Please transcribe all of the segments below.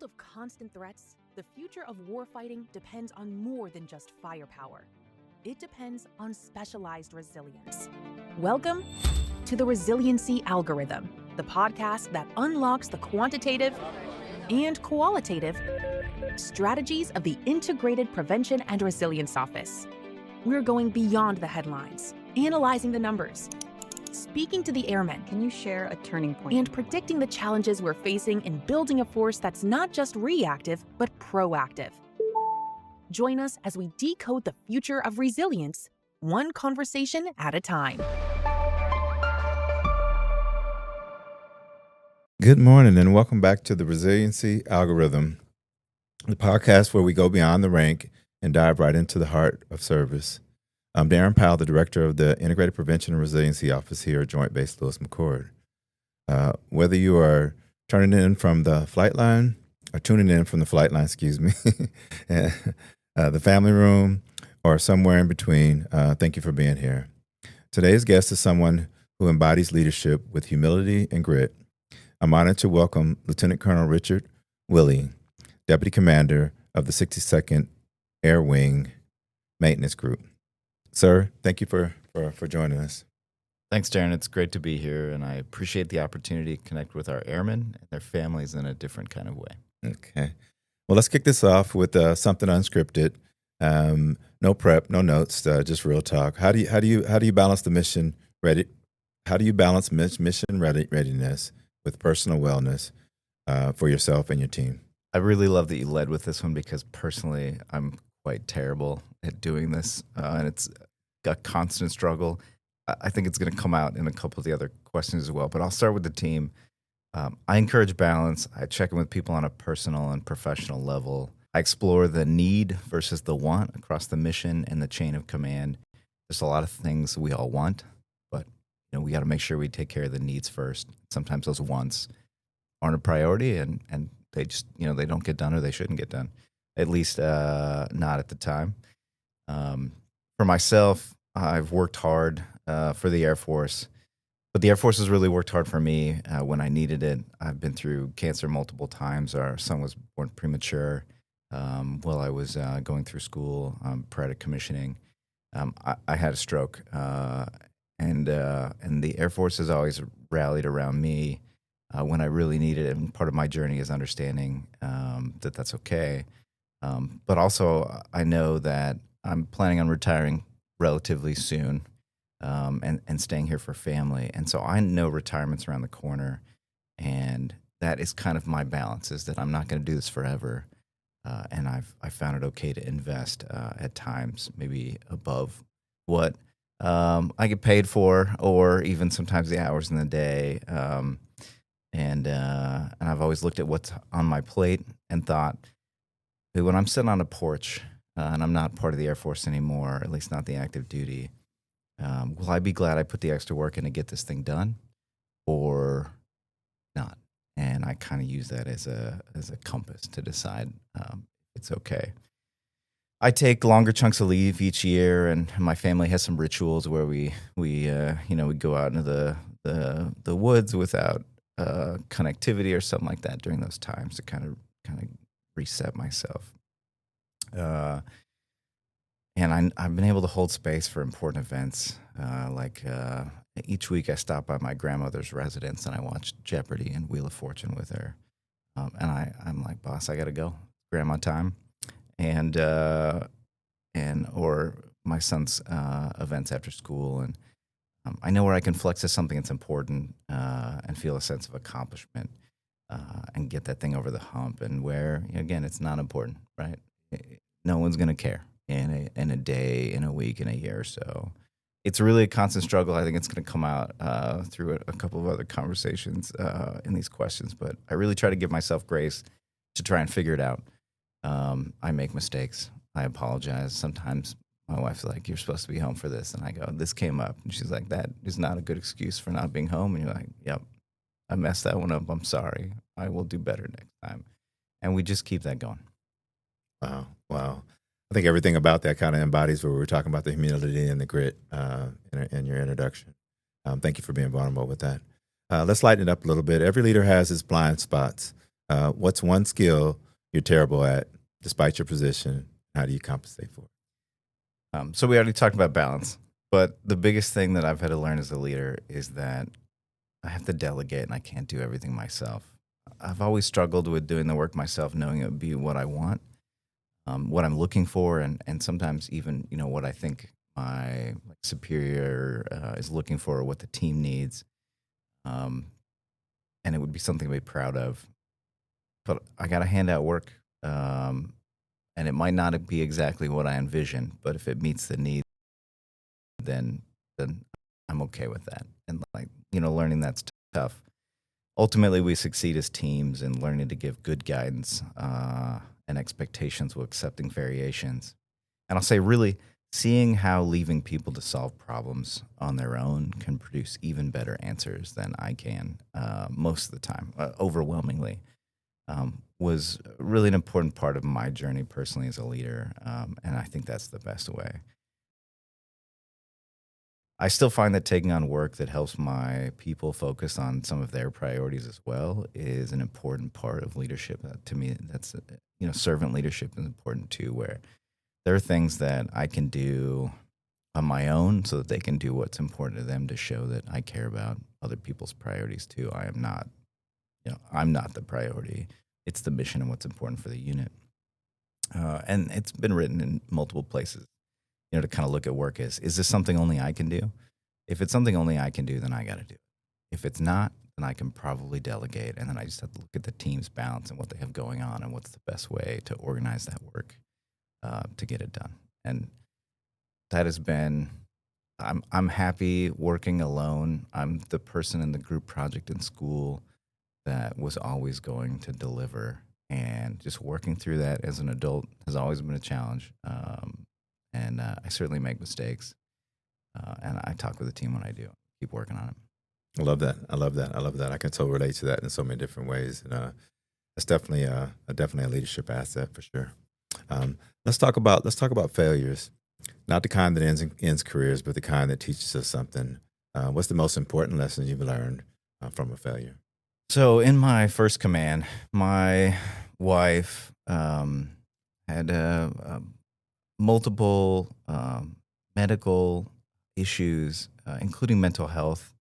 of constant threats, the future of warfighting depends on more than just firepower. It depends on specialized resilience. Welcome to the Resiliency Algorithm, the podcast that unlocks the quantitative and qualitative strategies of the Integrated Prevention and Resilience Office. We're going beyond the headlines, analyzing the numbers, speaking to the airmen. Can you share a turning point? And predicting the challenges we're facing in building a force that's not just reactive, but proactive. Join us as we decode the future of resilience, one conversation at a time. Good morning and welcome back to the Resiliency Algorithm, the podcast where we go beyond the rank and dive right into the heart of service. I'm Darren Powell, the director of the Integrated Prevention and Resiliency Office here at Joint Base Lewis-McChord. Whether you are turning in from the flight line, or tuning in from the flight line, the family room, or somewhere in between, thank you for being here. Today's guest is someone who embodies leadership with humility and grit. I'm honored to welcome Lieutenant Colonel Richard Willie, Deputy Commander of the 62nd Air Wing Maintenance Group. Sir, thank you for joining us. Thanks, Darren. It's great to be here, and I appreciate the opportunity to connect with our airmen and their families in a different kind of way. Okay. Well, let's kick this off with something unscripted. No prep, no notes, just real talk. How do you balance the mission ready? How do you balance mission readiness with personal wellness for yourself and your team? I really love that you led with this one because personally, I'm quite terrible at doing this, and it's a constant struggle. I think it's going to come out in a couple of the other questions as well, but I'll start with the team. I encourage balance. I check in with people on a personal and professional level. I explore the need versus the want across the mission and the chain of command. There's a lot of things we all want, but we got to make sure we take care of the needs first. Sometimes those wants aren't a priority, and they just they don't get done or they shouldn't get done, at least not at the time. For myself, I've worked hard for the Air Force, but the Air Force has really worked hard for me when I needed it. I've been through cancer multiple times. Our son was born premature while I was going through school prior to commissioning. I had a stroke, and the Air Force has always rallied around me when I really needed it. And part of my journey is understanding that that's okay. But also, I know that I'm planning on retiring relatively soon and staying here for family. And so I know retirement's around the corner. And that is kind of my balance, is that I'm not going to do this forever. And I found it okay to invest at times, maybe above what I get paid for, or even sometimes the hours in the day. And I've always looked at what's on my plate and thought, when I'm sitting on a porch and I'm not part of the Air Force anymore, at least not the active duty, will I be glad I put the extra work in to get this thing done or not? And I kind of use that as a compass to decide it's okay. I take longer chunks of leave each year, and my family has some rituals where we go out into the woods without connectivity or something like that during those times to kind of reset myself. And I've been able to hold space for important events. Each week I stop by my grandmother's residence and I watch Jeopardy and Wheel of Fortune with her. And I'm like, boss, I got to go. Grandma time. Or my son's events after school. And I know where I can flex to something that's important and feel a sense of accomplishment and get that thing over the hump. And where, again, it's not important, right? No one's going to care in a day, in a week, in a year or so. It's really a constant struggle. I think it's going to come out through a couple of other conversations in these questions. But I really try to give myself grace to try and figure it out. I make mistakes. I apologize. Sometimes my wife's like, you're supposed to be home for this. And I go, this came up. And she's like, that is not a good excuse for not being home. And you're like, yep, I messed that one up. I'm sorry. I will do better next time. And we just keep that going. Wow. I think everything about that kind of embodies what we were talking about, the humility and the grit in your introduction. Thank you for being vulnerable with that. Let's lighten it up a little bit. Every leader has his blind spots. What's one skill you're terrible at, despite your position? How do you compensate for it? So we already talked about balance, but the biggest thing that I've had to learn as a leader is that I have to delegate and I can't do everything myself. I've always struggled with doing the work myself, knowing it would be what I want, what I'm looking for, and sometimes even what I think my superior is looking for, or what the team needs, um, and it would be something to be proud of. But I got to hand out work, and it might not be exactly what I envision, but if it meets the need, then I'm okay with that. And learning that's tough. Ultimately, we succeed as teams in learning to give good guidance and expectations while accepting variations. And I'll say, really, seeing how leaving people to solve problems on their own can produce even better answers than I can most of the time, overwhelmingly, was really an important part of my journey personally as a leader. And I think that's the best way. I still find that taking on work that helps my people focus on some of their priorities as well is an important part of leadership. To me, that's servant leadership is important too, where there are things that I can do on my own so that they can do what's important to them to show that I care about other people's priorities too. I'm not the priority. It's the mission and what's important for the unit. And it's been written in multiple places, to kind of look at work as, is this something only I can do? If it's something only I can do, then I got to do it. If it's not, then I can probably delegate. And then I just have to look at the team's balance and what they have going on and what's the best way to organize that work to get it done. And that has been, I'm happy working alone. I'm the person in the group project in school that was always going to deliver. And just working through that as an adult has always been a challenge. And I certainly make mistakes. And I talk with the team when I do. Keep working on it. I love that. I love that. I love that. I can totally relate to that in so many different ways. And it's definitely a leadership asset for sure. Let's talk about failures, not the kind that ends careers, but the kind that teaches us something. What's the most important lesson you've learned from a failure? So in my first command, my wife had multiple medical issues, including mental health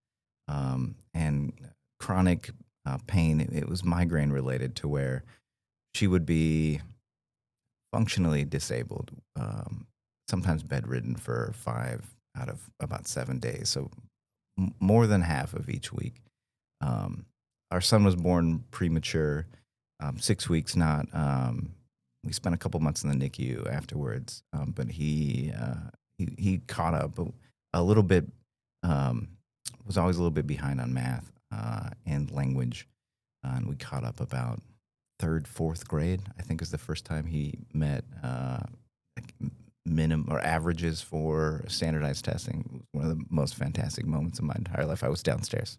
and chronic pain. It was migraine related, to where she would be functionally disabled, sometimes bedridden for 5 out of about 7 days. So more than half of each week. Our son was born premature, 6 weeks not. We spent a couple months in the NICU afterwards, but he caught up a little bit. Was always a little bit behind on math and language, and we caught up about third, fourth grade. I think is the first time he met minimum or averages for standardized testing. It was one of the most fantastic moments of my entire life. I was downstairs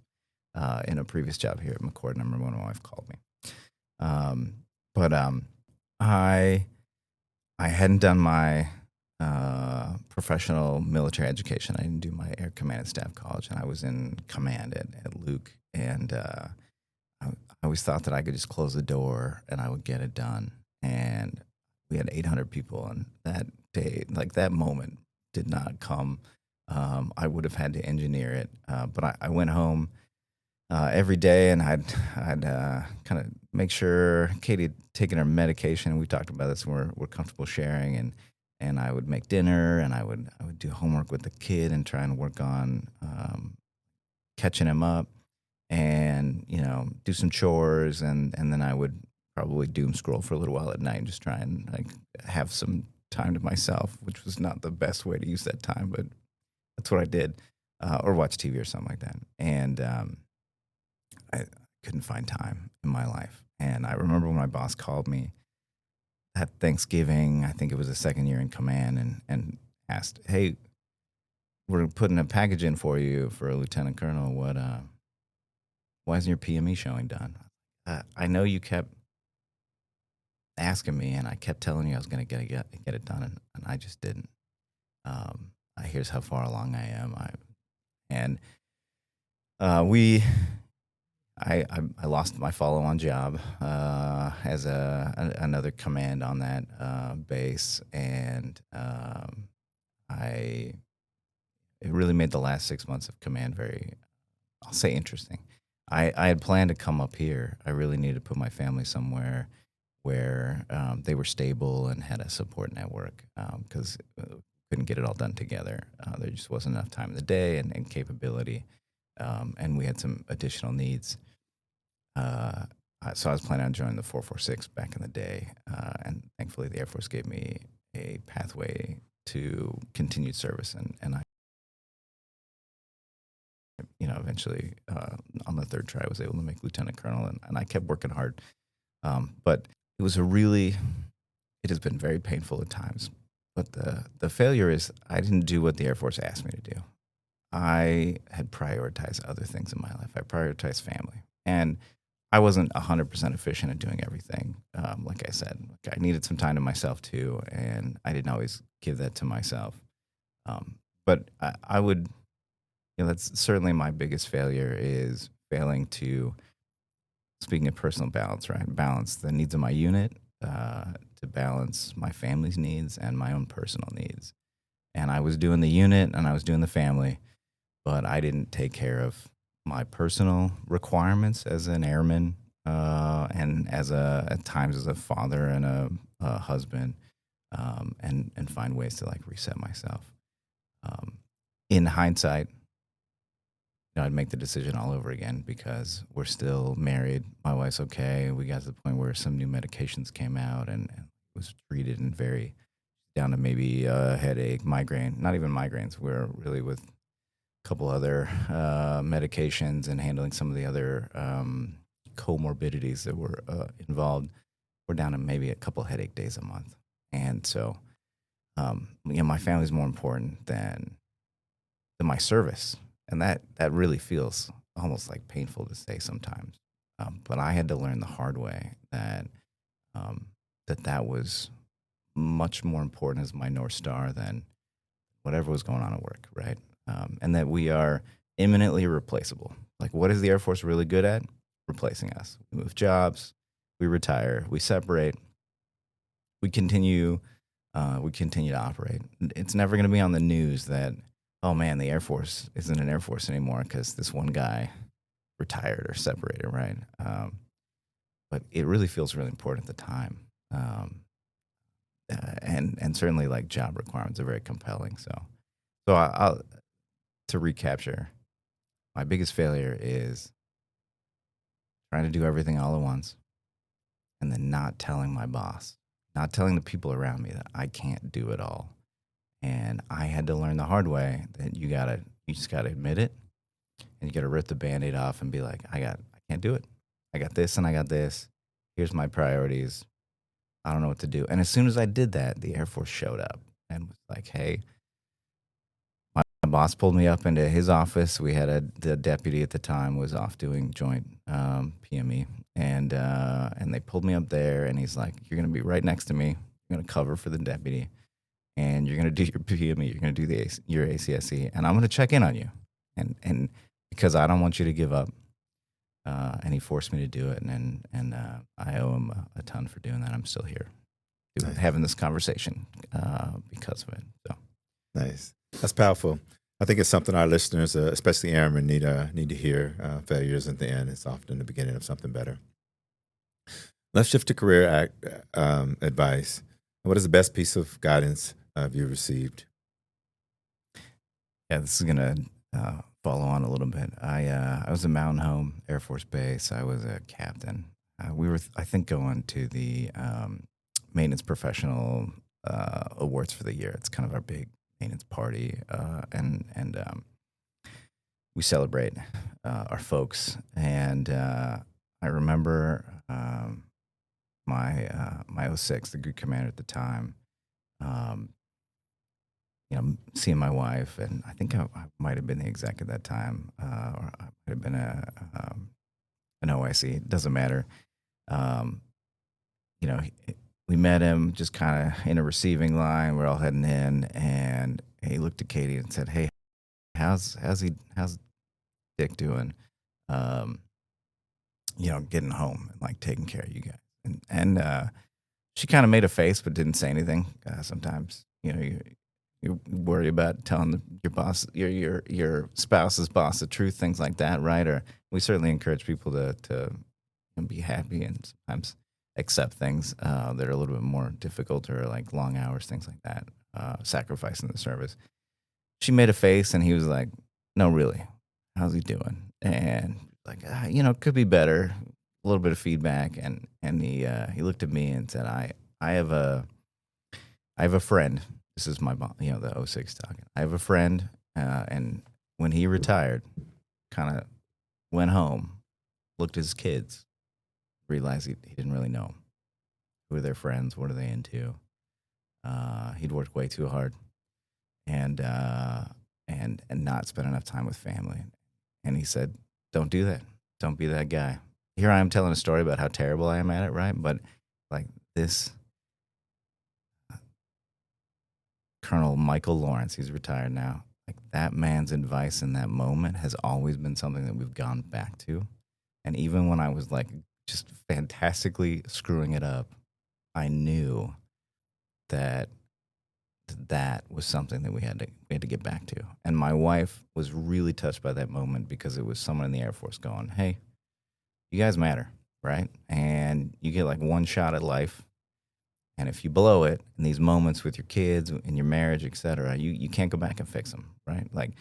in a previous job here at McCord, and I remember when my wife called me. But I hadn't done my professional military education. I didn't do my Air Command and Staff College, and I was in command at Luke. And I always thought that I could just close the door and I would get it done. And we had 800 people, and that day, like that moment, did not come. I would have had to engineer it, but I went home every day, and I'd kind of make sure Katie had taken her medication, and we talked about this, and we're comfortable sharing, and I would make dinner, and I would do homework with the kid and try and work on catching him up, and do some chores, and then I would probably doom scroll for a little while at night and just try and have some time to myself, which was not the best way to use that time, but that's what I did, or watch TV or something like that. And I couldn't find time in my life. And I remember when my boss called me at Thanksgiving, I think it was the second year in command, and asked, "Hey, we're putting a package in for you for a lieutenant colonel. Why isn't your PME showing done?" I know you kept asking me, and I kept telling you I was going to get it done, and I just didn't. Here's how far along I am. We I lost my follow-on job as another command on that base, and I it really made the last 6 months of command very, I'll say, interesting. I had planned to come up here. I really needed to put my family somewhere where they were stable and had a support network because couldn't get it all done together. There just wasn't enough time in the day and capability, and we had some additional needs. So I was planning on joining the 446 back in the day, and thankfully the Air Force gave me a pathway to continued service, and I, eventually on the third try, I was able to make lieutenant colonel, and I kept working hard. But it was it has been very painful at times. But the failure is I didn't do what the Air Force asked me to do. I had prioritized other things in my life. I prioritized family, and I wasn't 100% efficient at doing everything. Like I said, I needed some time to myself too, and I didn't always give that to myself. But I would, that's certainly my biggest failure is failing to, speaking of personal balance, right? Balance the needs of my unit to balance my family's needs and my own personal needs. And I was doing the unit and I was doing the family, but I didn't take care of my personal requirements as an airman and at times as a father and a husband, and find ways to like reset myself. In hindsight, I'd make the decision all over again because we're still married. My wife's okay. We got to the point where some new medications came out and was treated and very down to maybe a headache, migraine, not even migraines. We're really with a couple other medications and handling some of the other comorbidities that were involved. We're down to maybe a couple headache days a month. And so, my family's more important than my service. And that really feels almost like painful to say sometimes. But I had to learn the hard way that that was much more important as my North Star than whatever was going on at work, right? And that we are imminently replaceable. Like, what is the Air Force really good at? Replacing us. We move jobs, we retire, we separate, we continue to operate. It's never going to be on the news that, oh man, the Air Force isn't an Air Force anymore because this one guy retired or separated, right? But it really feels really important at the time. And certainly like job requirements are very compelling. So I'll to recapture, my biggest failure is trying to do everything all at once and then not telling my boss, not telling the people around me that I can't do it all. And I had to learn the hard way that you just gotta admit it, and you gotta rip the Band-Aid off and be like, I can't do it. I got this and I got this. Here's my priorities. I don't know what to do. And as soon as I did that, the Air Force showed up and was like, hey, my boss pulled me up into his office. We had the deputy at the time was off doing joint PME, and they pulled me up there, and he's like, you're gonna be right next to me. You're gonna cover for the deputy, and you're going to do your PME, you're going to do your ACSE, and I'm going to check in on you. And because I don't want you to give up. And he forced me to do it, and I owe him a ton for doing that. I'm still here having this conversation because of it. So Nice. That's powerful. I think it's something our listeners, especially airmen, need to hear. Failures at the end is often the beginning of something better. Let's shift to career advice. What is the best piece of guidance you received? Yeah, this is gonna follow on a little bit. I was at Mountain Home Air Force Base. I was a captain. We were, I think, going to the maintenance professional awards for the year. It's kind of our big maintenance party, and we celebrate our folks. And I remember my 06, the group commander at the time, seeing my wife, and I think I might have been the exec at that time, or I might have been an OIC. It doesn't matter. We met him just kind of in a receiving line. We're all heading in, and he looked at Katie and said, "Hey, how's Dick doing?" getting home and like taking care of you guys. And she kind of made a face but didn't say anything. Sometimes, you worry about telling your boss, your spouse's boss, the truth, things like that, right? Or we certainly encourage people to be happy and sometimes accept things that are a little bit more difficult or like long hours, things like that, sacrificing the service. She made a face and he was like, "No, really, how's he doing?" And like, could be better. A little bit of feedback, and he looked at me and said, I have a friend. This is my the '06 talking. I have a friend, and when he retired, kind of went home, looked at his kids, realized he didn't really know 'em. Who are their friends? What are they into? He'd worked way too hard, and not spent enough time with family. And he said, "Don't do that. Don't be that guy." Here I am telling a story about how terrible I am at it, right? But like this Colonel Michael Lawrence, he's retired now. Like that man's advice in that moment has always been something that we've gone back to. And even when I was like just fantastically screwing it up, I knew that that was something that we had to get back to. And my wife was really touched by that moment because it was someone in the Air Force going, "Hey, you guys matter, right? And you get like one shot at life. And if you blow it in these moments with your kids, in your marriage, et cetera, you can't go back and fix them, right? Like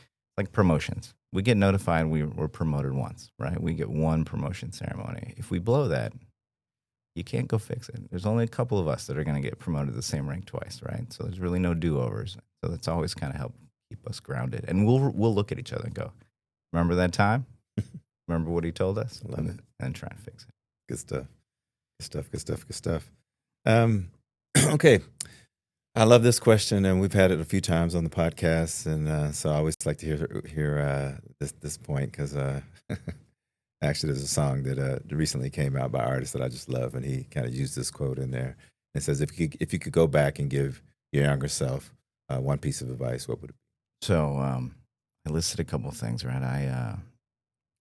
promotions. We get notified we're promoted once, right? We get one promotion ceremony. If we blow that, you can't go fix it. There's only a couple of us that are going to get promoted to the same rank twice, right? So there's really no do-overs. So that's always kind of helped keep us grounded. And we'll look at each other and go, "Remember that time? Remember what he told us?" Love it. And try and fix it. Good stuff. Good stuff. Good stuff. Good stuff. Okay. I love this question, and we've had it a few times on the podcast, and so I always like to hear this point because actually there's a song that recently came out by an artist that I just love, and he kind of used this quote in there. It says, "If you could go back and give your younger self one piece of advice, what would it be?" So I listed a couple of things, right?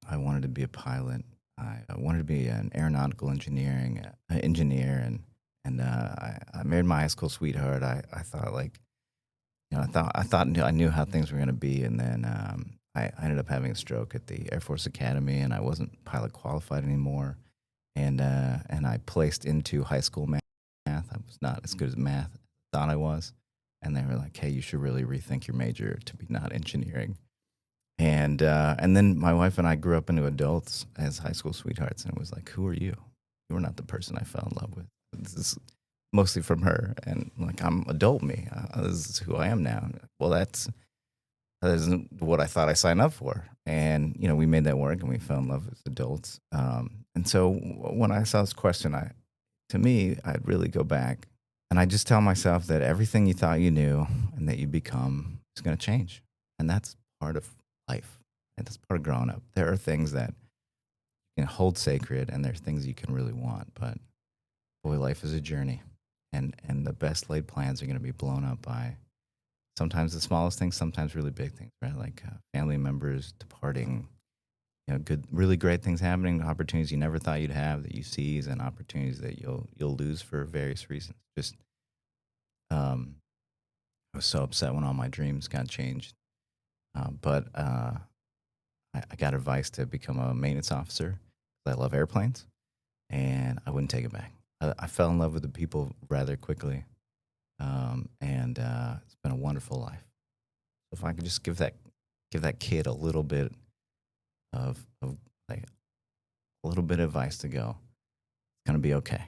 I wanted to be a pilot. I wanted to be an aeronautical engineer, and I married my high school sweetheart. I thought like, I knew how things were going to be, and then I ended up having a stroke at the Air Force Academy, and I wasn't pilot qualified anymore, and I placed into high school math. I was not as good as math as I thought I was, and they were like, "Hey, you should really rethink your major to be not engineering." And then my wife and I grew up into adults as high school sweethearts, and it was like, "Who are you? You were not the person I fell in love with." This is mostly from her, and like I'm adult me. This is who I am now. Well, that isn't what I thought I signed up for, and we made that work, and we fell in love as adults. And so when I saw this question, to me, I'd really go back, and I just tell myself that everything you thought you knew and that you become is going to change, and that's part of life, and that's part of growing up. There are things that you can hold sacred, and there's things you can really want, but boy, life is a journey, and the best laid plans are going to be blown up by sometimes the smallest things, sometimes really big things, right? Like family members departing, good, really great things happening, opportunities you never thought you'd have that you seize, and opportunities that you'll lose for various reasons. Just, I was so upset when all my dreams got changed, but I got advice to become a maintenance officer. I love airplanes, and I wouldn't take it back. I fell in love with the people rather quickly, and it's been a wonderful life. So if I could just give that kid a little bit of like a little bit of advice to go, it's gonna be okay.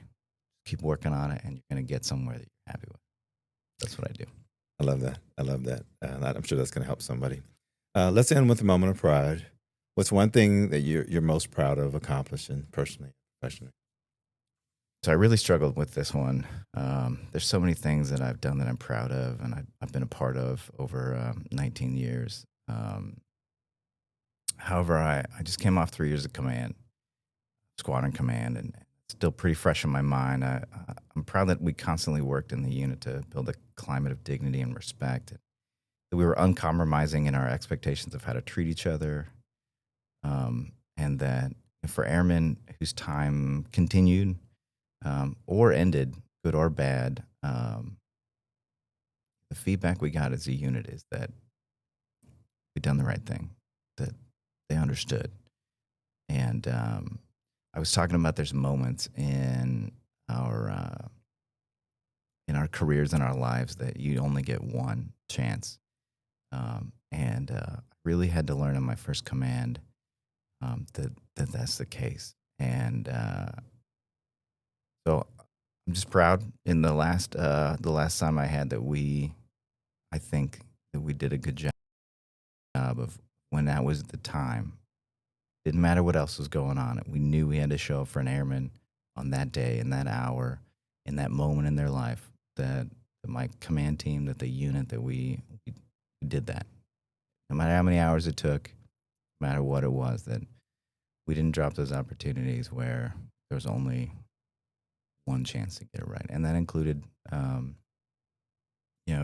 Keep working on it, and you're gonna get somewhere that you're happy with. That's what I do. I love that. I love that. I'm sure that's going to help somebody. Let's end with a moment of pride. What's one thing that you're most proud of accomplishing personally, professionally? So I really struggled with this one. There's so many things that I've done that I'm proud of, and I've been a part of over 19 years. However, I just came off 3 years of command, squadron command, and it's still pretty fresh in my mind. I'm proud that we constantly worked in the unit to build a climate of dignity and respect. That we were uncompromising in our expectations of how to treat each other, and that for airmen whose time continued or ended, good or bad, the feedback we got as a unit is that we'd done the right thing, that they understood. And I was talking about there's moments in our careers and our lives that you only get one chance. And I really had to learn in my first command that that's the case. And so I'm just proud in the last time I had that I think that we did a good job of when that was the time. Didn't matter what else was going on. We knew we had to show up for an airman on that day, in that hour, in that moment in their life, that my command team, that the unit, that we did that. No matter how many hours it took, no matter what it was, that we didn't drop those opportunities where there was only one chance to get it right. And that included, I've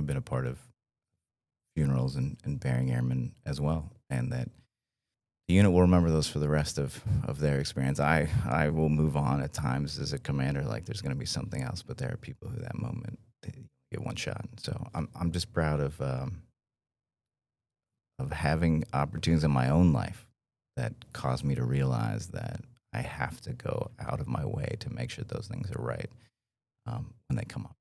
been a part of funerals and burying airmen as well. And that the unit will remember those for the rest of their experience. I will move on at times as a commander, like there's going to be something else, but there are people who that moment, they get one shot. So I'm just proud of having opportunities in my own life that caused me to realize that I have to go out of my way to make sure those things are right when they come up.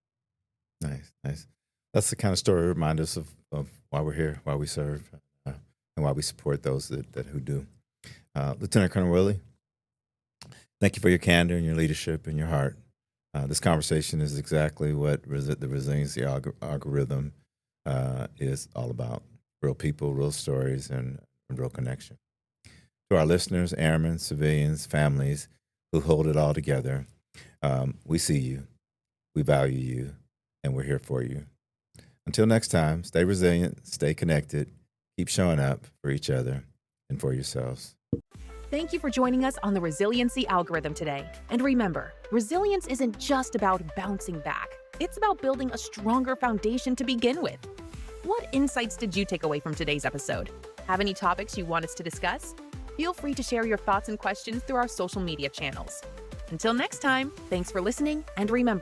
Nice. That's the kind of story that reminds us of why we're here, why we serve, and why we support those that who do. Lieutenant Colonel Willie, thank you for your candor and your leadership and your heart. This conversation is exactly what the resiliency algorithm is all about. Real people, real stories, and real connection. To our listeners, airmen, civilians, families who hold it all together, we see you, we value you, and we're here for you. Until next time, stay resilient, stay connected, keep showing up for each other and for yourselves. Thank you for joining us on the Resiliency Algorithm today. And remember, resilience isn't just about bouncing back. It's about building a stronger foundation to begin with. What insights did you take away from today's episode? Have any topics you want us to discuss? Feel free to share your thoughts and questions through our social media channels. Until next time, thanks for listening, and remember,